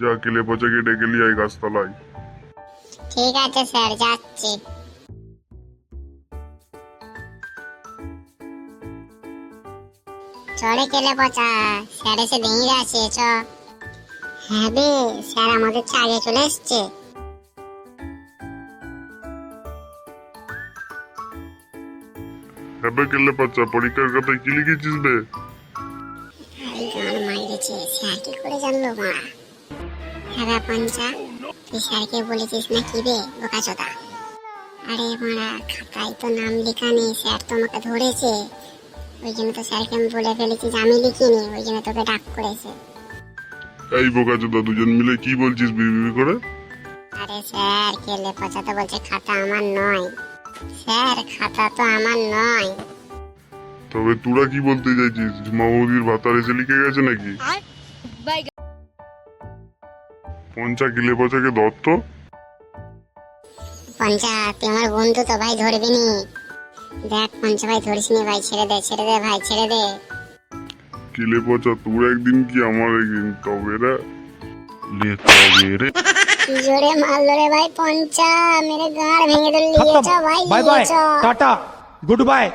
যা কিলে পচাকে ডেকে নিয়ে আয় গাছতলায়। ঠিক আছে স্যার, যাচ্ছি। চলে কেলে পচা, স্যার এসে ভেঙে গেছে। হ্যাঁ বে, স্যার আমাদের চেয়ে আগে চলে এসছে। হ্যাঁ বে কিলে পচা, পরীক্ষার কথায় কি লিখেছিস বে? আরে গান মারিয়েছে, স্যার কি করে জানলো মা? হ্যাঁ বে পঞ্চা, তুই স্যারকে বলেছিস না কি বে বোকাচোদা? আরে মারা, খাতায় তো নাম লেখা নেই, স্যার তো আমাকে ধরেছে। ওই জন্য তো স্যারকে আমি বলে ফেলেছি যে আমি লিখিনি, ওই জন্য তোকে ডাক করেছে। এই বোকাচোদা, দুজন মিলে কি বলছিস বিড়বিড় করে? আরে স্যার, কেলে পচা তো বলছে খাতা আমার নয়। স্যার খাতা তো আমার নয়। তবে তোরা কি বলতে চাইছিস? মাহমুদির ভাতার এসে লিখে গেছে নাকি? পঞ্চা কিলে পচাকে দত্ত। পঞ্চা, তুই আমার বন্ধু তো ভাই, ধরবি নি? দেখ পঞ্চা ভাই, ধরিস নি ভাই, ছেড়ে দে ছেড়ে দে ভাই, ছেড়ে দে। কিলে পচা, তোর একদিন কি আমার একদিন, তবে রে লে তবে রে। কি জোরে মারলো রে ভাই পঞ্চা, মেরে গাঁড় ভেঙে দিল। खत्म। ভাই बाय बाय, লিয়েছ। Tata, good bye.